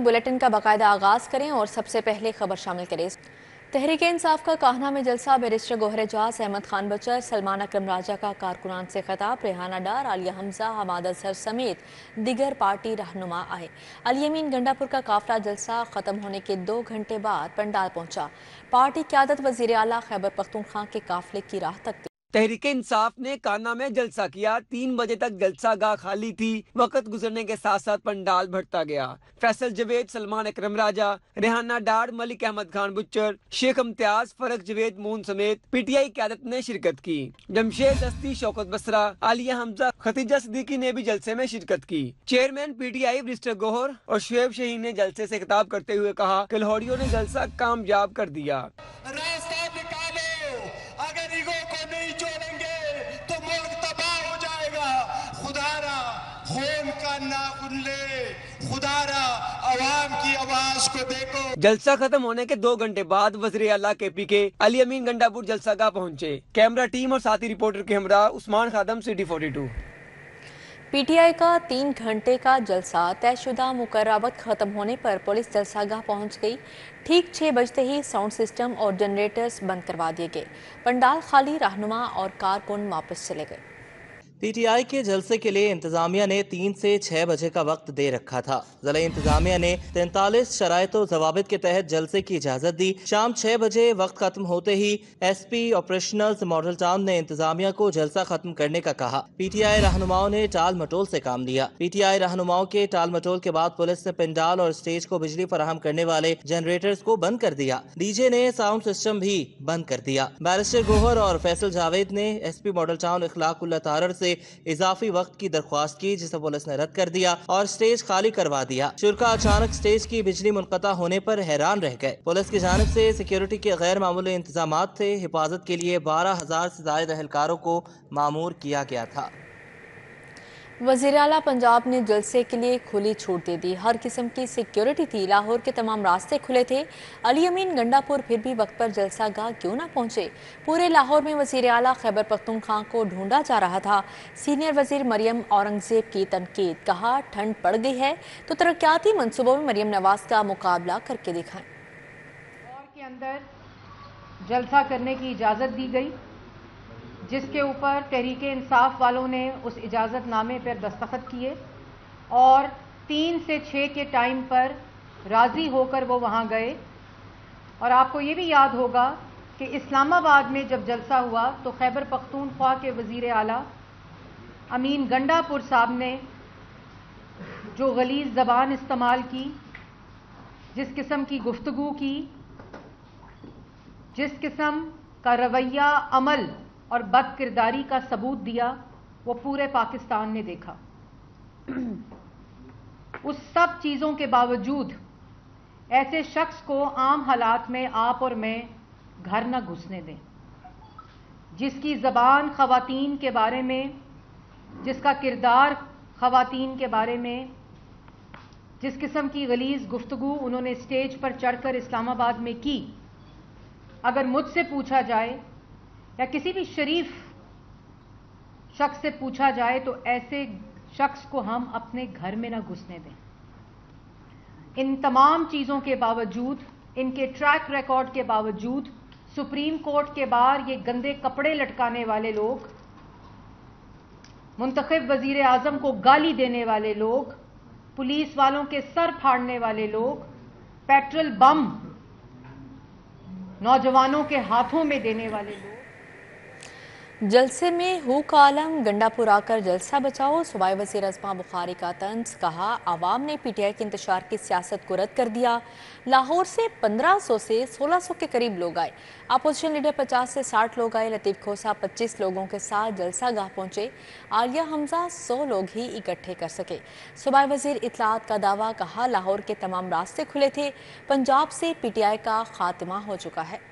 Bulletin کا باقاعدہ آغاز کریں اور سب سے پہلے خبر شامل کریں۔ تحریک انصاف کا کاہنہ میں جلسہ، بیرسٹر گوہر اعجاز، احمد خان بچر، سلمان اکرم راجہ کا کارکنان سے خطاب، ریحانہ ڈار، عالیہ حمزہ، حماد اظہر سمیت دیگر پارٹی رہنما آئے۔ الیمین گنڈا پور کا قافلہ جلسہ ختم ہونے کے 2 گھنٹے بعد پنڈال پہنچا۔ پارٹی قیادت وزیر اعلیٰ خیبر پختونخوا کے قافلے کی راہ تک۔ تحریک انصاف نے کانا میں جلسہ کیا۔ 3 بجے تک جلسہ گاہ خالی تھی۔ وقت گزرنے کے ساتھ ساتھ پنڈال بڑھتا گیا۔ فیصل جوید، سلمان اکرم راجہ، ریحانہ ڈار، ملک احمد خان بچر، شیخ امتیاز، فرق جوید مون سمیت پی ٹی آئی قیادت نے شرکت کی۔ جمشید دستی، شوکت بسرا، عالیہ حمزہ، ختیجہ صدیقی نے بھی جلسے میں شرکت کی۔ Chairman P T I barrister Gohar اور شعیب شہین نے جلسے سے خطاب کرتے ہوئے کہا کہ لاہوریوں نے جلسہ کامیاب کر دیا۔ عوام کی آواز کو دیکھو۔ جلسہ ختم ہونے کے 2 گھنٹے بعد وزیر اعلیٰ کے پی کے علی امین گنڈا پور جلسہ گاہ پہنچے۔ کیمرہ ٹیم اور ساتھی رپورٹر کے ہمراہ عثمان خادم، سٹی 42۔ پی ٹی آئی کا 3 گھنٹے کا جلسہ طے شدہ مقررہ وقت ختم ہونے پر پولیس جلسہ گاہ پہنچ گئی۔ ٹھیک 6 بجتے ہی ساؤنڈ سسٹم اور جنریٹرز بند کروا دیے گئے۔ پنڈال خالی، رہنما اور کارکن واپس چلے گئے۔ پی ٹی آئی کے جلسے کے لیے انتظامیہ نے 3 سے 6 بجے کا وقت دے رکھا تھا۔ ضلع انتظامیہ نے 43 شرائط و ضوابط کے تحت جلسے کی اجازت دی۔ شام 6 بجے وقت ختم ہوتے ہی ایس پی آپریشنلز ماڈل ٹاؤن نے انتظامیہ کو جلسہ ختم کرنے کا کہا۔ پی ٹی آئی رہنماؤں نے ٹال مٹول سے کام لیا۔ پی ٹی آئی رہنماؤں کے ٹال مٹول کے بعد پولیس نے پنڈال اور اسٹیج کو بجلی فراہم کرنے والے جنریٹرز کو بند کر دیا۔ ڈی جے نے ساؤنڈ سسٹم بھی بند کر دیا۔ بیرسٹر گوہر اور فیصل جاوید نے ایس پی ماڈل ٹاؤن اخلاق اللہ تارڑ سے اضافی وقت کی درخواست کی، جسے پولیس نے رد کر دیا اور سٹیج خالی کروا دیا۔ شرکاء اچانک سٹیج کی بجلی منقطع ہونے پر حیران رہ گئے۔ پولیس کی جانب سے سیکیورٹی کے غیر معمولی انتظامات تھے۔ حفاظت کے لیے 12,000 سے زائد اہلکاروں کو مامور کیا گیا تھا۔ وزیر اعلیٰ پنجاب نے جلسے کے لیے کھلی چھوٹ دے دی۔ ہر قسم کی سیکیورٹی تھی۔ لاہور کے تمام راستے کھلے تھے۔ علی امین گنڈا پور پھر بھی وقت پر جلسہ گاہ کیوں نہ پہنچے؟ پورے لاہور میں وزیر اعلیٰ خیبر پختونخوا کو ڈھونڈا جا رہا تھا۔ سینئر وزیر مریم اورنگزیب کی تنقید، کہا ٹھنڈ پڑ گئی ہے تو ترقیاتی منصوبوں میں مریم نواز کا مقابلہ کر کے دکھائیں۔ لاہور کے اندر جلسہ کرنے کی اجازت دی گئی، جس کے اوپر تحریک انصاف والوں نے اس اجازت نامے پر دستخط کیے اور 3 سے 6 کے ٹائم پر راضی ہو کر وہ وہاں گئے۔ اور آپ کو یہ بھی یاد ہوگا کہ اسلام آباد میں جب جلسہ ہوا تو خیبر پختونخوا کے وزیر اعلیٰ امین گنڈا پور صاحب نے جو غلیظ زبان استعمال کی، جس قسم کی گفتگو کی، جس قسم کا رویہ، عمل اور بد کرداری کا ثبوت دیا، وہ پورے پاکستان نے دیکھا۔ اس سب چیزوں کے باوجود ایسے شخص کو عام حالات میں آپ اور میں گھر نہ گھسنے دیں، جس کی زبان خواتین کے بارے میں، جس کا کردار خواتین کے بارے میں، جس قسم کی غلیظ گفتگو انہوں نے اسٹیج پر چڑھ کر اسلام آباد میں کی، اگر مجھ سے پوچھا جائے یا کسی بھی شریف شخص سے پوچھا جائے تو ایسے شخص کو ہم اپنے گھر میں نہ گھسنے دیں۔ ان تمام چیزوں کے باوجود، ان کے ٹریک ریکارڈ کے باوجود، سپریم کورٹ کے باہر یہ گندے کپڑے لٹکانے والے لوگ، منتخب وزیر اعظم کو گالی دینے والے لوگ، پولیس والوں کے سر پھاڑنے والے لوگ، پیٹرول بم نوجوانوں کے ہاتھوں میں دینے والے لوگ۔ جلسے میں ہوک عالم گنڈا پور آ کر جلسہ بچاؤ، صوبائی وزیر ازما بخاری کا طنز، کہا عوام نے پی ٹی آئی کے انتشار کی سیاست کو رد کر دیا۔ لاہور سے 1500 سے 1600 کے قریب لوگ آئے۔ اپوزیشن لیڈر 50 سے 60 لوگ آئے۔ لطیف کھوسا 25 لوگوں کے ساتھ جلسہ گاہ پہنچے۔ عالیہ حمزہ 100 لوگ ہی اکٹھے کر سکے۔ صوبائی وزیر اطلاعات کا دعویٰ، کہا لاہور کے تمام راستے کھلے تھے۔ پنجاب سے پی ٹی آئی کا خاتمہ ہو چکا ہے۔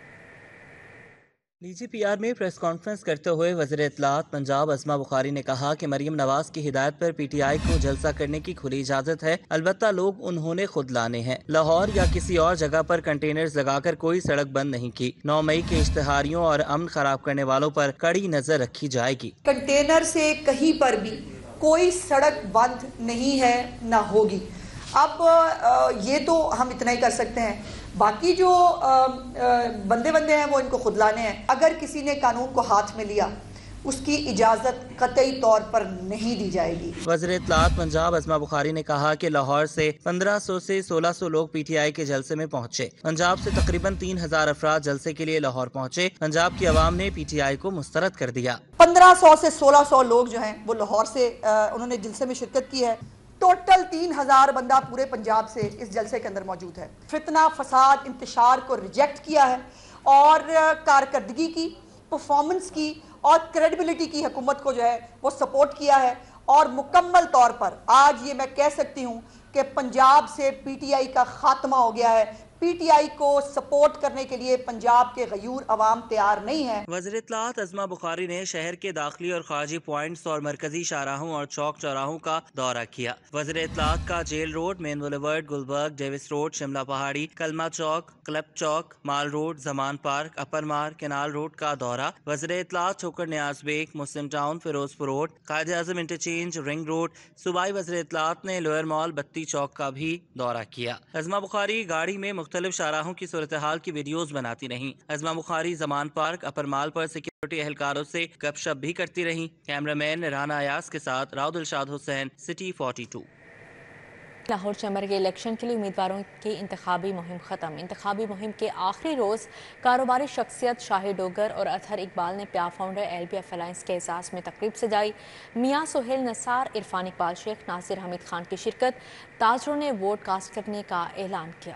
ڈی جی پی آر میں پریس کانفرنس کرتے ہوئے وزیر اطلاعات پنجاب ازما بخاری نے کہا کہ مریم نواز کی ہدایت پر پی ٹی آئی کو جلسہ کرنے کی کھلی اجازت ہے، البتہ لوگ انہوں نے خود لانے ہیں۔ لاہور یا کسی اور جگہ پر کنٹینرز لگا کر کوئی سڑک بند نہیں کی۔ 9 مئی کے اشتہاریوں اور امن خراب کرنے والوں پر کڑی نظر رکھی جائے گی۔ کنٹینر سے کہیں پر بھی کوئی سڑک بند نہیں ہے، نہ ہوگی۔ اب یہ تو ہم اتنا ہی کر سکتے ہیں، باقی جو بندے ہیں وہ ان کو خود لانے ہیں. اگر کسی نے قانون کو ہاتھ میں لیا اس کی اجازت قطعی طور پر نہیں دی جائے گی. وزیر اطلاعات پنجاب اسما بخاری نے کہا کہ لاہور سے 1500 سے 1600 لوگ پی ٹی آئی کے جلسے میں پہنچے. پنجاب سے تقریباً 3000 افراد جلسے کے لیے لاہور پہنچے. پنجاب کی عوام نے پی ٹی آئی کو مسترد کر دیا. 1500 سے 1600 لوگ جو ہیں وہ لاہور سے انہوں نے جلسے میں شرکت کی ہے. ٹوٹل 3000 بندہ پورے پنجاب سے اس جلسے کے اندر موجود ہے. فتنہ فساد انتشار کو ریجیکٹ کیا ہے اور کارکردگی کی، پرفارمنس کی اور کریڈیبلٹی کی حکومت کو جو ہے وہ سپورٹ کیا ہے. اور مکمل طور پر آج یہ میں کہہ سکتی ہوں کہ پنجاب سے پی ٹی آئی کا خاتمہ ہو گیا ہے. پی ٹی آئی کو سپورٹ کرنے کے لیے پنجاب کے غیور عوام تیار نہیں ہیں. وزیر اطلاعات اسما بخاری نے شہر کے داخلی اور خارجی پوائنٹس اور مرکزی شاہراہوں اور چوک چوراہوں کا دورہ کیا. وزیر اطلاعات کا جیل روڈ، مین بولیورڈ، گلبرگ، ڈیوس روڈ، شملہ پہاڑی، کلمہ چوک، کلب چوک، مال روڈ، زمان پارک، اپر مار، کینال روڈ کا دورہ. وزیر اطلاعات ٹھوکر نیاز بیگ، مسلم ٹاؤن، فیروز پور road, Quaid Azam interchange, ring road. صوبائی وزیر اطلاعات نے لوئر مال، بتی چوک کا بھی دورہ کیا. اسما بخاری گاڑی میں مختلف شاہراہوں کی صورتحال کی ویڈیوز بناتی رہیں. اسما بخاری زمان پارک، اپر مال پر سیکورٹی اہلکاروں سے گپ شپ بھی کرتی رہیں. کیمرہ مین رانا ایاز کے ساتھ راؤ دلشاد حسین، سٹی 42. لاہور چیمبر کے الیکشن کے لیے امیدواروں کی انتخابی مہم ختم. انتخابی مہم کے آخری روز کاروباری شخصیت شاہد ڈوگر اور اطہر اقبال نے پیا founder L P F alliance کے اعزاز میں تقریب سجائی. میاں سہیل نثار، عرفان اقبال شیخ، ناصر حمید خان کی شرکت. تاجروں نے ووٹ کاسٹ کرنے کا اعلان کیا.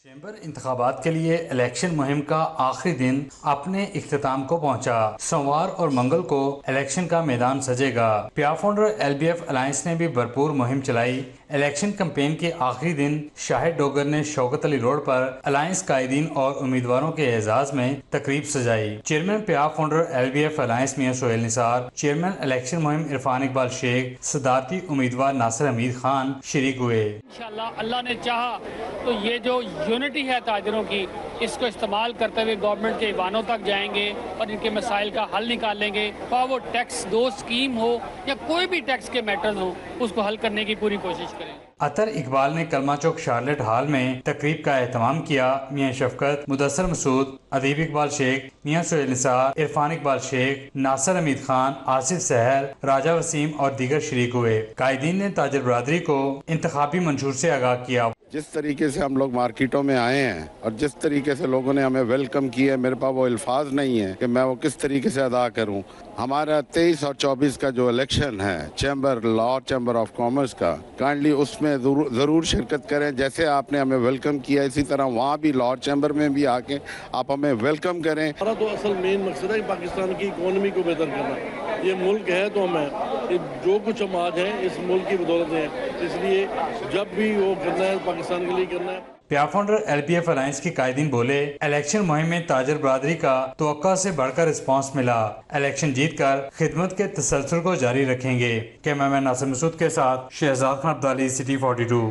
چیمبر انتخابات کے لیے الیکشن مہم کا آخری دن اپنے اختتام کو پہنچا. سوموار اور منگل کو الیکشن کا میدان سجے گا. پیا founder L B F alliance نے بھی بھرپور مہم چلائی. الیکشن کمپین کے آخری دن شاہد ڈوگر نے شوکت علی روڈ پر الائنس قائدین اور امیدواروں کے اعزاز میں تقریب سجائی. چیئرمین پیا founder L B F alliance Mian Sohail نثار، چیئرمین الیکشن مہم عرفان اقبال شیخ، صدارتی امیدوار ناصر حمید خان شریک ہوئے. انشاءاللہ اللہ نے چاہا تو یہ جو یونٹی ہے تاجروں کی، اس کو استعمال کرتے ہوئے گورنمنٹ کے ایوانوں تک جائیں گے اور ان کے مسائل کا حل نکالیں گے. خواہ وہ ٹیکس دو اسکیم ہو یا کوئی بھی ٹیکس کے میٹرز ہوں، اس کو حل کرنے کی پوری کوشش کریں. اطہر اقبال نے کلمہ چوک شارلٹ ہال میں تقریب کا اہتمام کیا. میاں شفقت، مدثر مسعود، ادیب اقبال شیخ، میاں سہیل نثار، عرفان اقبال شیخ، ناصر حمید خان، آصف سحر، راجہ وسیم اور دیگر شریک ہوئے. قائدین نے تاجر برادری کو انتخابی منشور سے آگاہ کیا. جس طریقے سے ہم لوگ مارکیٹوں میں آئے ہیں اور جس طریقے سے لوگوں نے ہمیں ویلکم کیا، میرے پاس وہ الفاظ نہیں ہیں کہ میں وہ کس طریقے سے ادا کروں. ہمارا 23 اور 24 کا جو الیکشن ہے chamber, Lahore chamber of commerce کا، کائنڈلی اس میں ضرور شرکت کریں. جیسے آپ نے ہمیں ویلکم کیا اسی طرح وہاں بھی لاہور چیمبر میں بھی آ کے آپ ہمیں ویلکم کریں. ہمارا تو اصل مین مقصد ہے کہ پاکستان کی اکانومی کو بہتر کرنا. یہ ملک ہے تو ہم ہیں، جو کچھ ہم آج ہیں اس ملک کی بدولت ہیں، اس لیے جب بھی وہ کرنا ہے پاکستان کے لیے کرنا ہے. پیا founder L P F alliance کے قائدین بولے، الیکشن مہم میں تاجر برادری کا توقع سے بڑھ کر رسپانس ملا. الیکشن جیت کر خدمت کے تسلسل کو جاری رکھیں گے. کیمرہ مین ناصر مسعود کے ساتھ شہزاد خان عبدالی، سٹی 42.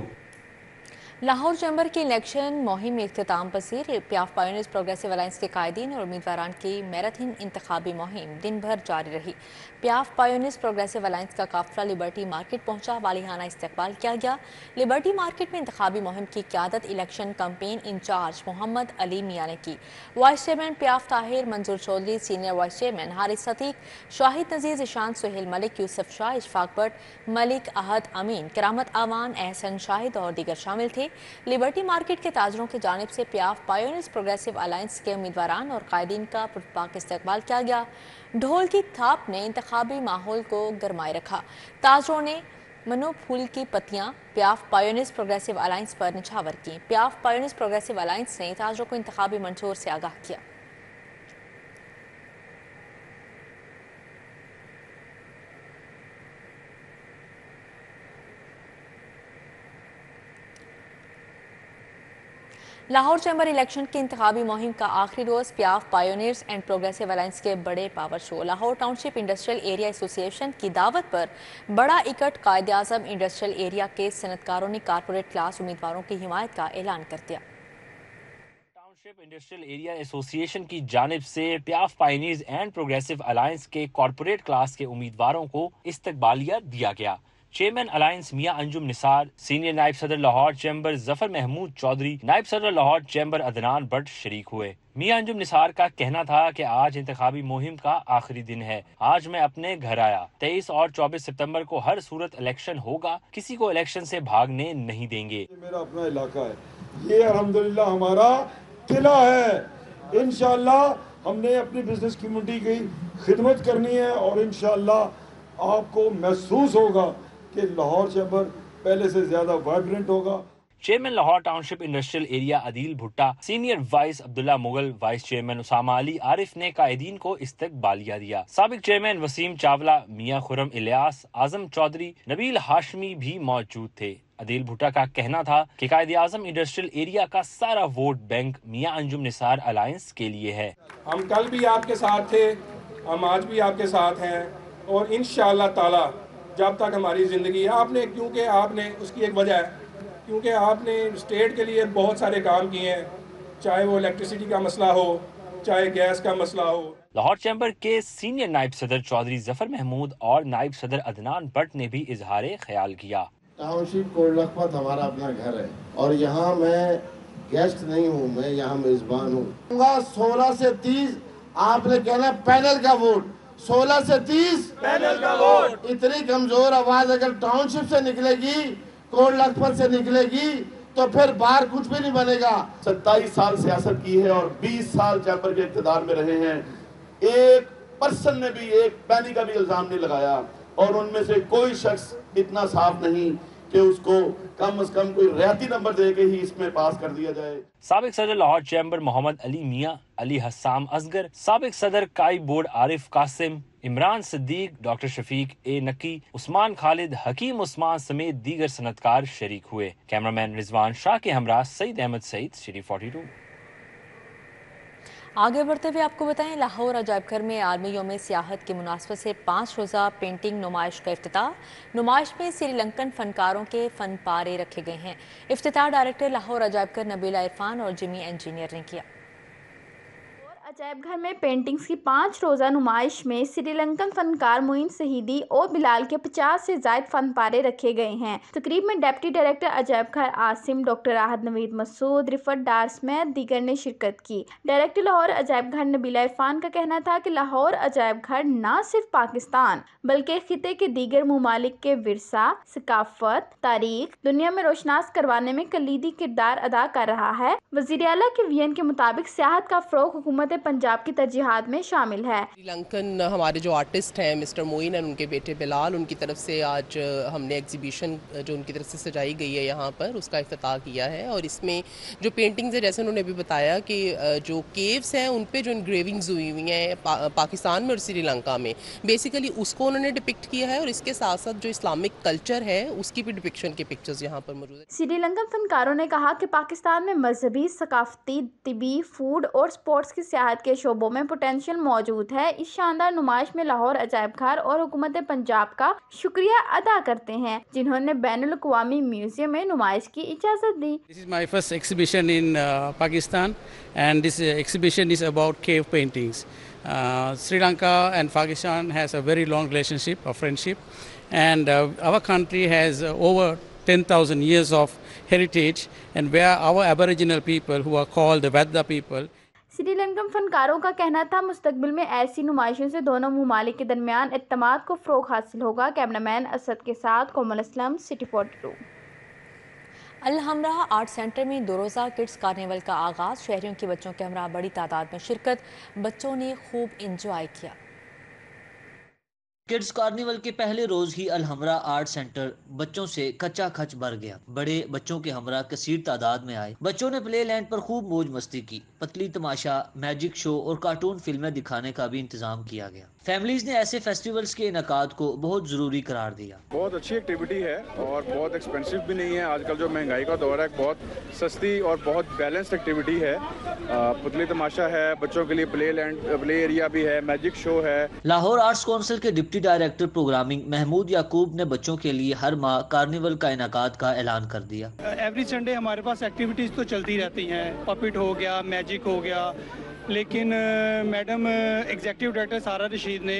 لاہور چیمبر کی الیکشن مہم میں اختتام پذیر. پیاف پائونیئرز پروگریسو الائنس کے قائدین اور امیدواران کی میراتھن انتخابی مہم دن بھر جاری رہی. پیاف پائونیئرز پروگریسو الائنس کا قافلہ لبرٹی مارکیٹ پہنچا. والیانہ استقبال کیا گیا. لبرٹی مارکیٹ میں انتخابی مہم کی قیادت election campaign incharge Muhammad Ali Mian نے کی. وائس چیئرمین پیاف Tahir, Manzoor Chaudhry, senior vice chairman Haris Siddique, Shahid Nazir, Zeeshan Sohail Malik, Yousuf Shah, Ashfaq Butt, Malik Ahad Amin, Karamat Aman, احسن شاہد اور دیگر شامل تھے. لبرٹی مارکیٹ کے تاجروں کی جانب سے پیاف پائونیئرز پروگریسو الائنس کے امیدواران اور قائدین کا پرتپاک استقبال کیا گیا. ڈھول کی تھاپ نے انتخابی ماحول کو گرمائے رکھا. تاجروں نے منو پھول کی پتیاں پیاف پائونیئرز پروگریسو الائنس پر نچھاور کیں. پیاف پائونیئرز پروگریسو الائنس نے تاجروں کو انتخابی منشور سے آگاہ کیا. لاہور چیمبر الیکشن کی انتخابی مہم کا آخری روز پیاف پائونیئرز اینڈ پروگریسو الائنس کے بڑے پاور شو. لاہور ٹاؤن شپ انڈسٹریل ایریا ایسوسی ایشن کی دعوت پر بڑا اکٹ قائد اعظم انڈسٹریل ایریا کے صنعتکاروں نے کارپوریٹ کلاس امیدواروں کی حمایت کا اعلان کر دیا. ٹاؤن شپ انڈسٹریل ایریا ایسوسی ایشن کی جانب سے پیاف پائونیئرز اینڈ پروگریسو الائنس کے کارپوریٹ کلاس کے امیدواروں کو استقبالیہ دیا گیا. چیئرمین الائنس میاں انجم نثار، سینئر نائب صدر لاہور چیمبر ظفر محمود چودھری، نائب صدر لاہور چیمبر عدنان بٹ شریک ہوئے۔ میاں انجم نثار کا کہنا تھا کہ آج انتخابی مہم کا آخری دن ہے، آج میں اپنے گھر آیا، 23 اور 24 ستمبر کو ہر صورت الیکشن ہوگا، کسی کو الیکشن سے بھاگنے نہیں دیں گے۔ میرا اپنا علاقہ ہے، یہ الحمدللہ ہمارا قلعہ ہے، انشاءاللہ ہم نے اپنی بزنس کمیونٹی کی خدمت کرنی ہے اور انشاءاللہ آپ کو محسوس ہوگا کہ لاہور چیمبر پہلے سے زیادہ وائبرنٹ ہوگا۔ چیئرمین لاہور ٹاؤن شپ انڈسٹریل ایریا عدیل بھٹا، سینئر وائس عبداللہ مغل، وائس چیئرمین اسامہ علی عارف نے قائدین کو استقبالیہ دیا۔ سابق چیئرمین وسیم چاولہ، میاں خرم الیاس، اعظم چودھری، نبیل ہاشمی بھی موجود تھے۔ عدیل بھٹا کا کہنا تھا کہ قائد اعظم انڈسٹریل ایریا کا سارا ووٹ بینک میاں انجم نثار الائنس کے لیے ہے۔ ہم کل بھی آپ کے ساتھ تھے، ہم آج بھی آپ کے ساتھ ہیں اور انشاءاللہ تعالی جب تک ہماری زندگی ہے، کیونکہ آپ نے اس کی ایک وجہ ہے، کیونکہ آپ نے اسٹیٹ کے لیے بہت سارے کام کیے ہیں، چاہے وہ الیکٹریسٹی کا مسئلہ ہو، چاہے گیس کا مسئلہ ہو۔ لاہور چیمبر کے سینئر نائب صدر چودھری ظفر محمود اور نائب صدر عدنان بٹ نے بھی اظہار خیال کیا۔ ٹاؤن شپ کوٹ لکھپت ہمارا اپنا گھر ہے اور یہاں میں گیسٹ نہیں ہوں، میں یہاں میزبان ہوں۔ 16 سے 30 آپ نے کہنا پینل کا ووٹ، 16 سے 30 پینل کا ووٹ۔ اتنی کمزور آواز اگر ٹاؤن شپ سے نکلے گی، کوٹ لکھپت سے نکلے گی تو پھر باہر کچھ بھی نہیں بنے گا۔ 27 سال سیاست کی ہے اور 20 سال چیمبر کے اقتدار میں رہے ہیں، ایک پرسن نے بھی ایک پینی کا بھی الزام نہیں لگایا اور ان میں سے کوئی شخص اتنا صاف نہیں کہ اس کو کم از کم کوئی ریاتی نمبر دے کے ہی اس میں پاس کر دیا جائے۔ سابق صدر لاہور چیمبر محمد علی میاں، علی حسام اصغر، سابق صدر کائی بورڈ عارف قاسم، عمران صدیق، ڈاکٹر شفیق اے نقی، عثمان خالد، حکیم عثمان سمیت دیگر صنعتکار شریک ہوئے۔ کیمرامین رضوان شاہ کے ہمراہ سعید احمد سعید، شری 42۔ آگے بڑھتے ہوئے آپ کو بتائیں، لاہور عجائب گھر میں عالمی یوم سیاحت کی مناسبت سے 5 روزہ پینٹنگ نمائش کا افتتاح۔ نمائش میں سری لنکن فنکاروں کے فن پارے رکھے گئے ہیں۔ افتتاح ڈائریکٹر لاہور عجائب گھر نبیلہ عرفان اور جمی انجینئر نے کیا۔ عجائب گھر میں پینٹنگز کی 5 روزہ نمائش میں سری لنکن فنکار معین شہیدی اور بلال کے 50 سے زائد فن پارے رکھے گئے ہیں۔ تقریب میں ڈپٹی ڈائریکٹر عجائب گھر عاصم، ڈاکٹر راحت نوید مسعود، رفت ڈار سمیت دیگر نے شرکت کی۔ ڈائریکٹر لاہور عجائب گھر نبیلہ عرفان کا کہنا تھا کہ لاہور عجائب گھر نہ صرف پاکستان بلکہ خطے کے دیگر ممالک کے ورثہ، ثقافت، تاریخ دنیا میں روشناس کروانے میں کلیدی کردار ادا کر رہا ہے۔ وزیر اعلیٰ کے ویژن کے مطابق سیاحت کا فروغ حکومت پنجاب کی ترجیحات میں شامل ہے۔ سری لنکن ہمارے جو آرٹسٹ ہیں مسٹر معین اور ان کے بیٹے بلال، ان کی طرف سے آج ہم نے ایگزیبیشن جو ان کی طرف سے سجائی گئی ہے یہاں پر، اس کا افتتاح کیا ہے۔ اور اس میں جو پینٹنگز ہیں، جیسے انہوں نے بھی بتایا کہ جو کیوز ہیں ان پہ جو انگریونگز ہوئی ہوئی ہیں پاکستان میں اور سری لنکا میں، بیسیکلی اس کو انہوں نے ڈپکٹ کیا ہے اور اس کے ساتھ ساتھ جو اسلامک کلچر ہے اس کی بھی ڈپکشن کے پکچرز یہاں پر موجود ہیں۔ سری لنکن فنکاروں نے کہا کہ پاکستان میں مذہبی، ثقافتی، طبی، فوڈ اور سپورٹس کی سیاحت کے شعبوں میں پوٹینشیل موجود ہے۔ اس شاندار نمائش میں لاہور عجائب گھر اور حکومت پنجاب کا شکریہ ادا کرتے ہیں جنہوں نے بین الاقوامی میوزیم میں نمائش کی اجازت دی۔ This is my first exhibition in Pakistan and this exhibition is about cave paintings. Sri Lanka and Pakistan has a very long relationship of friendship and our country has over 10,000 years of heritage and where our aboriginal people who are called the Vedda people. Sri Lankan فنکاروں کا کہنا تھا مستقبل میں ایسی نمائشوں سے دونوں ممالک کے درمیان اعتماد کو فروغ حاصل ہوگا۔ کیمرامین اسد کے ساتھ کومل Aslam, city 42۔ Alhamra art centre میں 2 روزہ کڈز کارنیول کا آغاز، شہریوں کے بچوں کے ہمراہ بڑی تعداد میں شرکت، بچوں نے خوب انجوائے کیا۔ کڈز کارنیول کے پہلے روز ہی الحمراء آرٹ سینٹر بچوں سے کچا کھچ بھر گیا۔ بڑے بچوں کے ہمراہ کثیر تعداد میں آئے۔ بچوں نے پلے لینڈ پر خوب موج مستی کی۔ پتلی تماشا، میجک شو اور کارٹون فلمیں دکھانے کا بھی انتظام کیا گیا۔ فیملیز نے ایسے فیسٹیولز کے انعقاد کو بہت ضروری قرار دیا۔ بہت اچھی ایکٹیویٹی ہے اور بہت ایکسپینسو بھی نہیں ہے۔ آج کل جو مہنگائی کا دور ہے، بہت سستی اور بہت بیلنسڈ ایکٹیویٹی ہے۔ پتلی تماشا ہے، بچوں کے لیے پلے ایریا بھی ہے، میجک شو ہے۔ لاہور آرٹس کونسل کے ڈپٹی ڈائریکٹر پروگرامنگ محمود یعقوب نے بچوں کے لیے ہر ماہ کارنیول کا انعقاد کا اعلان کر دیا۔ ایوری سنڈے ہمارے پاس ایکٹیویٹیز تو چلتی رہتی ہیں، پپٹ ہو گیا، میجک ہو گیا، لیکن میڈم ایگزیکٹو ڈائریکٹر سارا رشید نے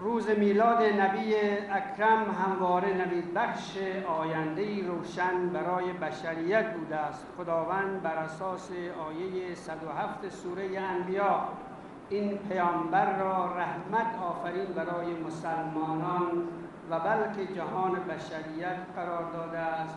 روز میلاد نبی اکرم همواره نوید بخش آینده‌ای روشن برای بشریت بوده است. خداوند بر اساس آیه 107 سوره انبیا این پیامبر را رحمت آفرین برای مسلمانان و بلکه جهان بشریت قرار داده است.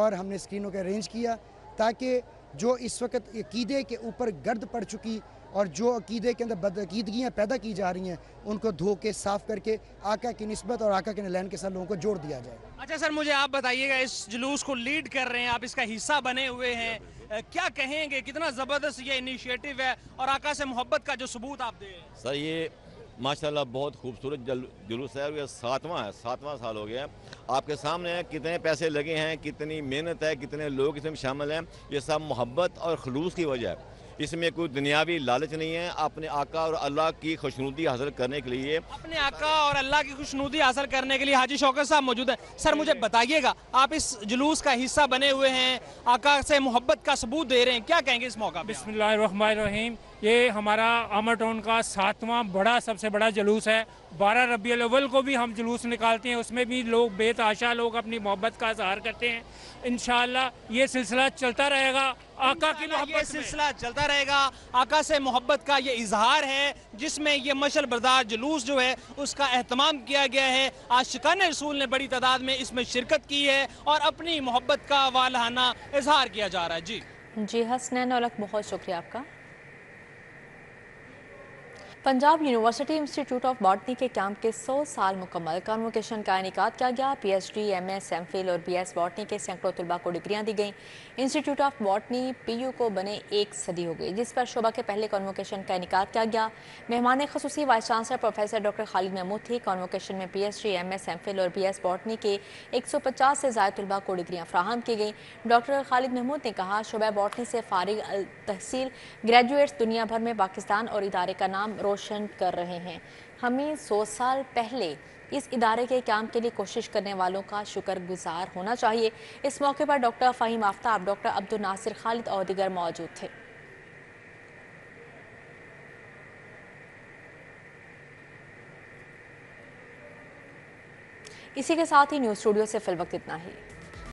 اور ہم نے اسکرینوں کا ارینج کیا تاکہ جو اس وقت عقیدے کے اوپر گرد پڑ چکی اور جو عقیدے کے اندر بدعقیدگیاں پیدا کی جا رہی ہیں ان کو دھو کے صاف کر کے آقا کی نسبت اور آقا کے لین کے ساتھ لوگوں کو جوڑ دیا جائے۔ اچھا سر، مجھے آپ بتائیے گا، اس جلوس کو لیڈ کر رہے ہیں آپ، اس کا حصہ بنے ہوئے ہیں، کیا کہیں گے، کتنا زبردست یہ انیشیٹو ہے اور آقا سے محبت کا جو ثبوت آپ دے ہیں؟ سر یہ ماشاءاللہ بہت خوبصورت جلوس ہے اور یہ 7واں سال ہو گیا ہے۔ آپ کے سامنے ہے کتنے پیسے لگے ہیں، کتنی محنت ہے، کتنے لوگ اس میں شامل ہیں۔ یہ سب محبت اور خلوص کی وجہ ہے، اس میں کوئی دنیاوی لالچ نہیں ہے۔ اپنے آقا اور اللہ کی خوشنودی حاصل کرنے کے لیے اور اللہ کی خوشنودی حاصل کرنے کے لیے حاجی شوکت صاحب موجود ہیں۔ سر مجھے بتائیے گا، آپ اس جلوس کا حصہ بنے ہوئے ہیں، آقا سے محبت کا ثبوت دے رہے ہیں، کیا کہیں گے اس موقع پہ؟ بسم اللہ الرحمن الرحیم۔ یہ ہمارا آمر ٹاؤن کا 7واں سب سے بڑا جلوس ہے۔ 12 ربیع الاول کو بھی ہم جلوس نکالتے ہیں، اس میں بھی لوگ بے تحاشا لوگ اپنی محبت کا اظہار کرتے ہیں۔ انشاءاللہ یہ سلسلہ چلتا رہے گا، آقا کی محبت یہ سلسلہ چلتا رہے گا۔ آقا سے محبت کا یہ اظہار ہے جس میں یہ مشعل بردار جلوس جو ہے اس کا اہتمام کیا گیا ہے۔ عاشقان رسول نے بڑی تعداد میں اس میں شرکت کی ہے اور اپنی محبت کا والہانہ اظہار کیا جا رہا ہے۔ جی حسنین اولک، بہت شکریہ آپ کا۔ Punjab university institute of botany کے کیمپ کے 100 سال مکمل کنووکیشن کا انعقاد کیا گیا۔ P H D, M S, M Phil اور بی ایس باٹنی کے سینکڑوں طلباء کو ڈگریاں دی گئیں۔ Institute of botany P U کو بنے 1 صدی ہو گئی، جس پر شعبہ کے پہلے کنووکیشن کا انعقاد کیا گیا۔ مہمان خصوصی vice chancellor professor doctor Khalid Mahmood تھے۔ کنووکیشن میں P H D, M S, M Phil اور بی ایس باٹنی کے 150 سے زائد طلباء کو ڈگریاں فراہم کی گئیں۔ ڈاکٹر خالد محمود نے کہا، شعبہ باٹنی سے فارغ التحصیل گریجویٹس دنیا بھر میں پاکستان اور ادارے کا نام روشن کر رہے ہیں۔ ہمیں 100 سال پہلے اس ادارے کے قیام کے لیے کوشش کرنے والوں کا شکر گزار ہونا چاہیے۔ اس موقع پر ڈاکٹر فہیم آفتاب، ڈاکٹر عبدالناصر خالد اور دیگر موجود تھے۔ اسی کے ساتھ ہی نیوز اسٹوڈیو سے فی الوقت اتنا ہی۔